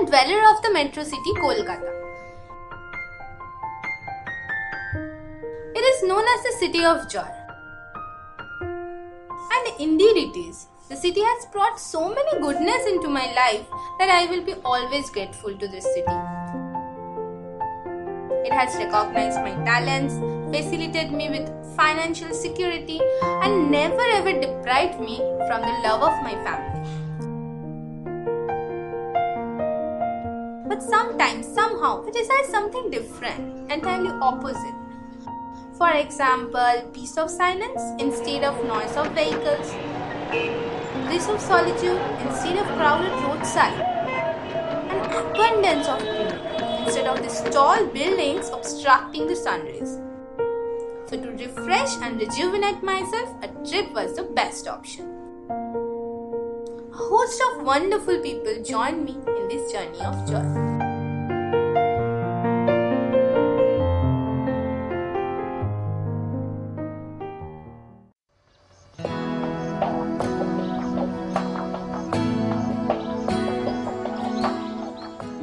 and dweller of the metro city Kolkata. It is known as the city of joy. And indeed it is. The city has brought so many goodness into my life that I will be always grateful to this city. It has recognized my talents, facilitated me with financial security, and never ever deprived me from the love of my family. But sometimes, somehow, it desires something different, entirely opposite. For example, peace of silence instead of noise of vehicles, bliss of solitude instead of crowded roadside, and abundance of greenery instead of these tall buildings obstructing the sun rays. So to refresh and rejuvenate myself, a trip was the best option. A host of wonderful people joined me in this journey of joy.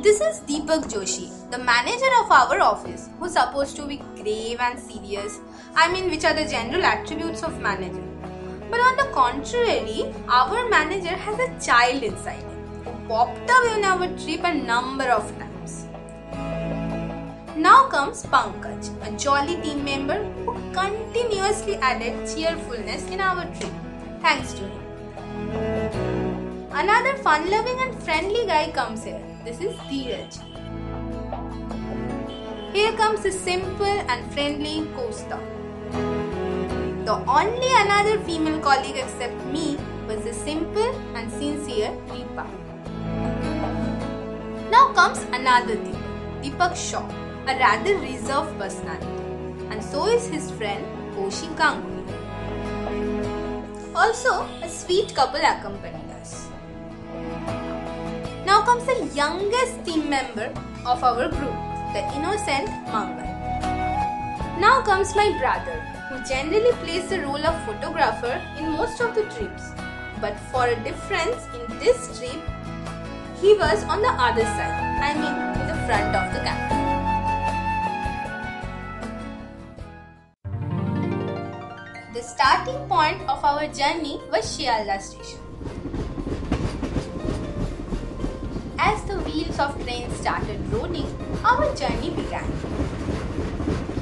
This is Deepak Joshi, the manager of our office, who is supposed to be grave and serious. Which are the general attributes of manager. But on the contrary, our manager has a child inside him, who popped up in our trip a number of times. Now comes Pankaj, a jolly team member who continuously added cheerfulness in our trip. Thanks to him. Another fun-loving and friendly guy comes here. This is Dheeraj. Here comes a simple and friendly co-star. The only another female colleague except me was the simple and sincere Deepa. Now comes another Deepak Shaw, a rather reserved personality, and so is his friend Koshi Ganguly. Also, a sweet couple accompanied us. Now comes the youngest team member of our group, the innocent Mangal. Now comes my brother, who generally plays the role of photographer in most of the trips. But for a difference in this trip, he was on the other side, in the front of the camera. The starting point of our journey was Shialda station. As the wheels of train started rolling, our journey began.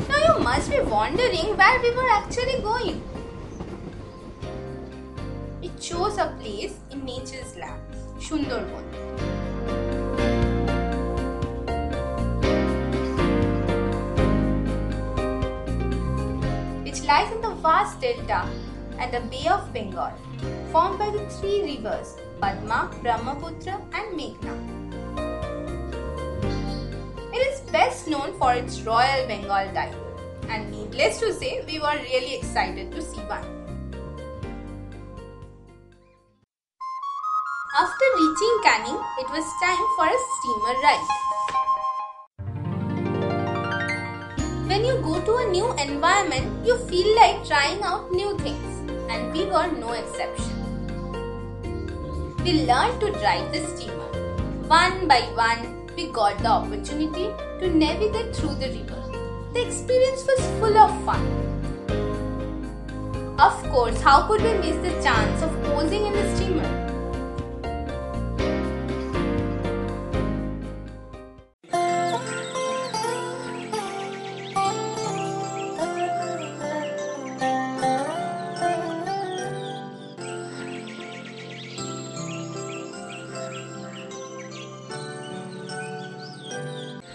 Now you must be wondering where we were actually going. We chose a place in nature's lap, Sundarban. Which lies in the vast delta and the Bay of Bengal, formed by the three rivers Padma, Brahmaputra and Meghna. It is best known for its Royal Bengal tiger, and needless to say, we were really excited to see one. After reaching Canning, it was time for a steamer ride. When you go to a new environment, you feel like trying out new things, and we were no exception. We learned to drive the steamer. One by one, we got the opportunity to navigate through the river. The experience was full of fun. Of course, how could we miss the chance of posing in the steamer?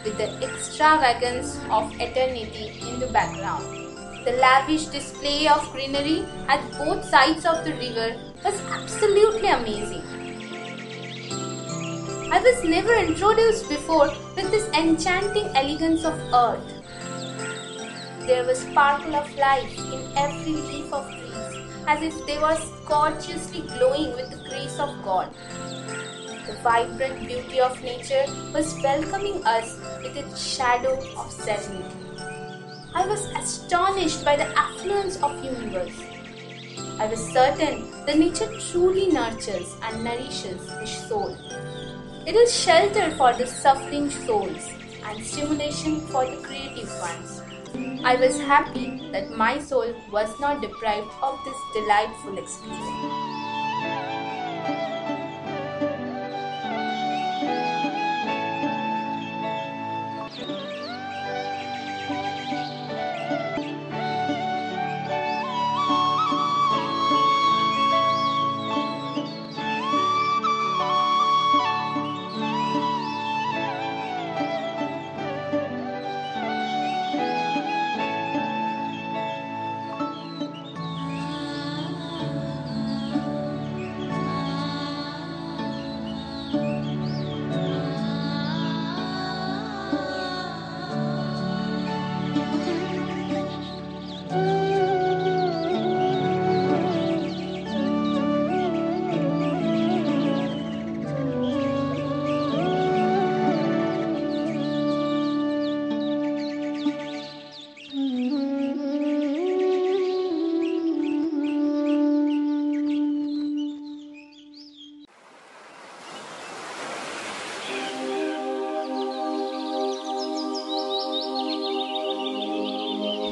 With the extravagance of eternity in the background, the lavish display of greenery at both sides of the river was absolutely amazing. I was never introduced before with this enchanting elegance of earth. There was sparkle of life in every leaf of trees, as if they were gorgeously glowing with the grace of God. The vibrant beauty of nature was welcoming us with its shadow of serenity. I was astonished by the affluence of universe. I was certain that nature truly nurtures and nourishes the soul. It is shelter for the suffering souls and stimulation for the creative ones. I was happy that my soul was not deprived of this delightful experience.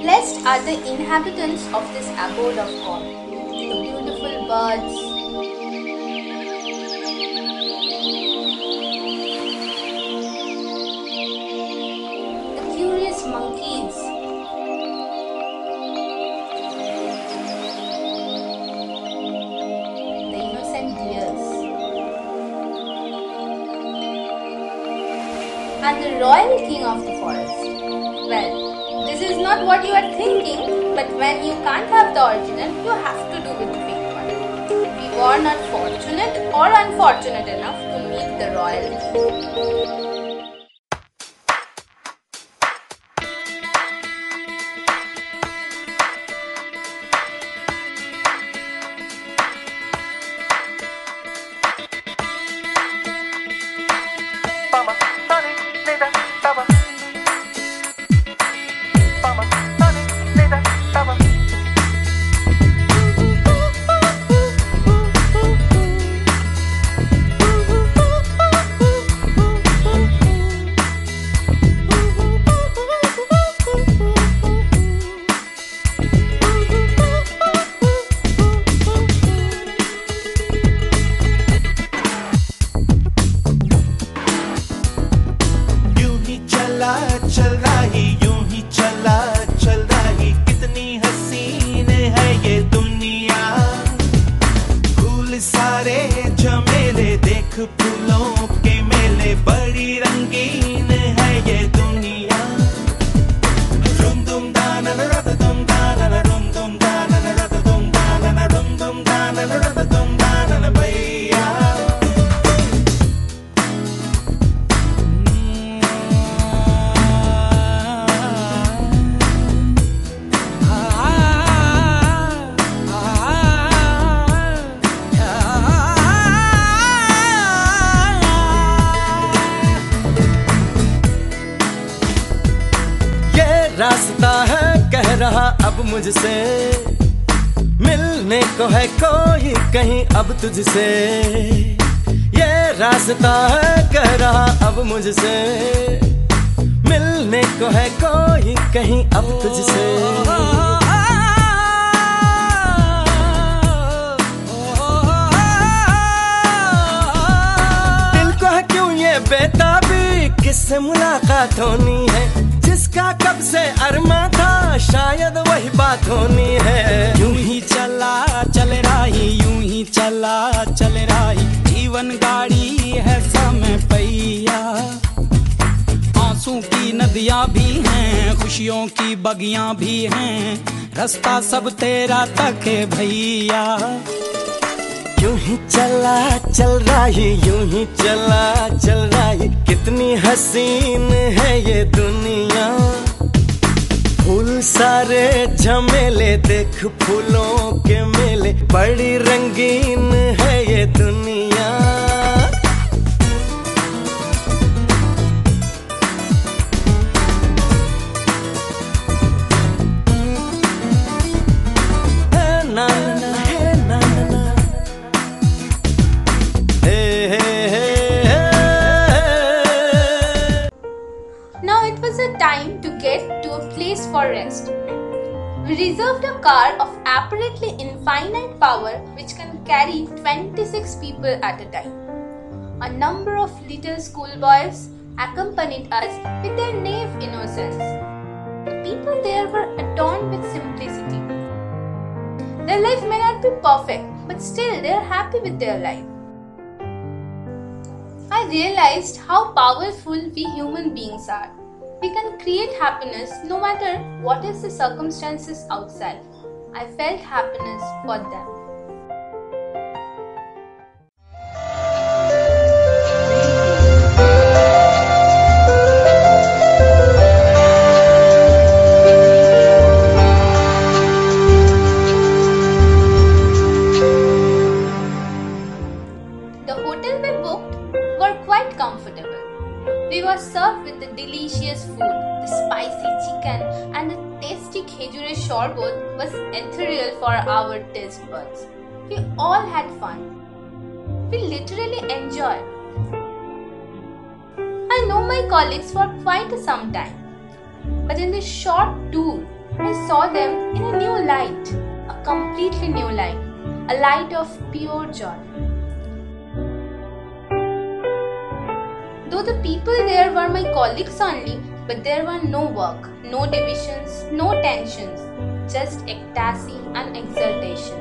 Blessed are the inhabitants of this abode of God, the beautiful birds, the curious monkeys, the innocent deers, and the royal king of the forest. Well, this is not what you are thinking, but when you can't have the original, you have to do with the fake one. We were not fortunate or unfortunate enough to meet the royal king. चल रही यूं ही चल रही कितनी हसीन है ये दुनिया। फूल सारे झमेले देख फूलों के मेले बड़ी रंगीन है ये दुनिया। रुम दुम दाना रत दुम दाना रुम दुम दाना रत दुम दाना रुम दुम दाना रत दुम दाना भैया। रास्ता है कह रहा अब मुझसे, मिलने को है कोई कहीं अब तुझसे। ये रास्ता है कह रहा अब मुझसे, मिलने को है कोई कहीं अब तुझसे। दिल को है क्यों ये बेताबी, किससे मुलाकात होनी है, जिसका कब से अरमा था शायद वही बात होनी है। यूं ही चला चल रही यूं ही चला चल रही, जीवन गाड़ी है समय पहिया। आंसू की नदियां भी हैं, खुशियों की बगियां भी हैं, रास्ता सब तेरा तक है भैया। यूं ही चला चल रही यूं ही चला चल रही, कितनी हसीन है ये दुनिया। फूल सारे झमेले देख फूलों के मेले, बड़ी रंगीन है ये दुनिया। place for rest. We reserved a car of apparently infinite power which can carry 26 people at a time. A number of little schoolboys accompanied us with their naive innocence. The people there were adorned with simplicity. Their life may not be perfect, but still they are happy with their life. I realized how powerful we human beings are. We can create happiness no matter what is the circumstances outside. I felt happiness for them. The hotel we booked were quite comfortable. We were served with the delicious food, the spicy chicken and the tasty khejure sherbet was ethereal for our taste buds. We all had fun. We literally enjoyed. I know my colleagues for quite some time, but in this short tour, I saw them in a new light, a completely new light, a light of pure joy. Though the people there were my colleagues only, but there were no work, no divisions, no tensions, just ecstasy and exultation.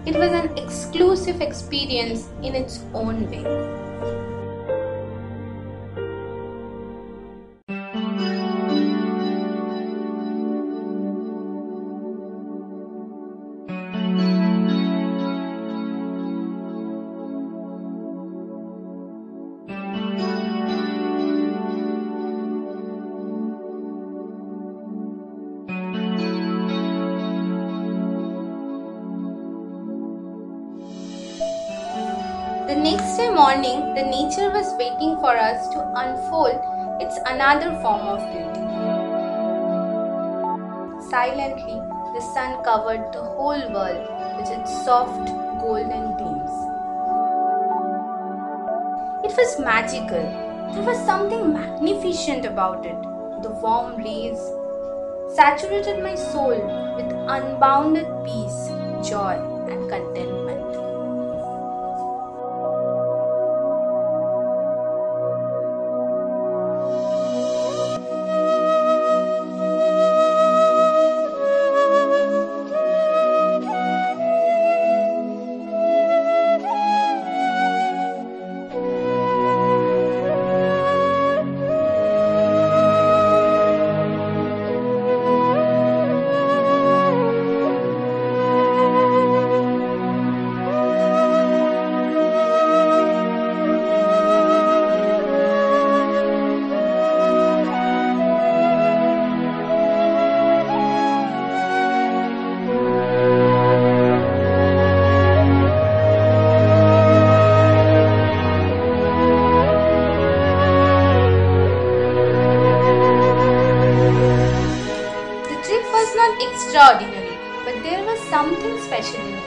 It was an exclusive experience in its own way. The next day morning, the nature was waiting for us to unfold its another form of beauty. Silently, the sun covered the whole world with its soft golden beams. It was magical. There was something magnificent about it. The warm rays saturated my soul with unbounded peace, joy, and contentment. Extraordinary, but there was something special in it.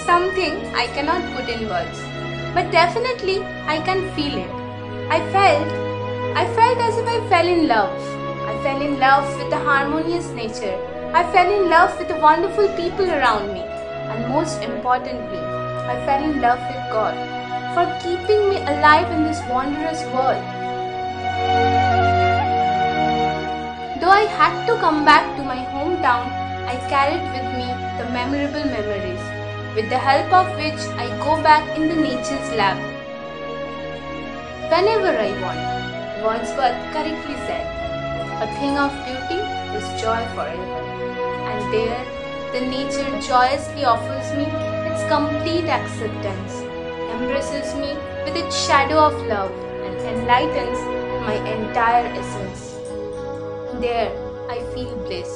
Something I cannot put in words, but definitely I can feel it. I felt as if I fell in love. I fell in love with the harmonious nature. I fell in love with the wonderful people around me. And most importantly, I fell in love with God for keeping me alive in this wondrous world. Though I had to come back to my hometown, I carried with me the memorable memories, with the help of which I go back in the nature's lab. Whenever I want, Wordsworth correctly said, "A thing of beauty is joy forever." And there, the nature joyously offers me its complete acceptance, embraces me with its shadow of love, and enlightens my entire essence. There, I feel bliss.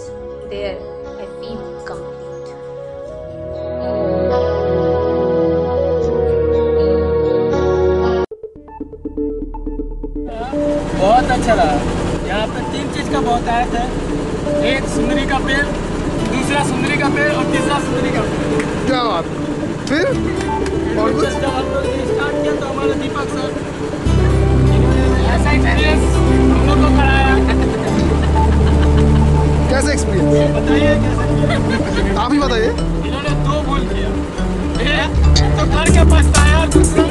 There, I feel complete. बहुत अच्छा रहा। यहाँ पे 3 चीज़ का बहुत आया था। एक सुंदरी का पेड़, दूसरा सुंदरी का पेड़ और तीसरा सुंदरी का पेड़। क्या बात? फिर और कुछ? जब हम लोग स्टार्ट किया तो हमारे दीपक सर ऐसा एक्सपीरियंस हम लोग को कराया। कैसे एक्सपीरियंस बताइए कैसे? आप ही बताइए। इन्होंने 2 भूल किया, एक तो करके पछताया, दूसरा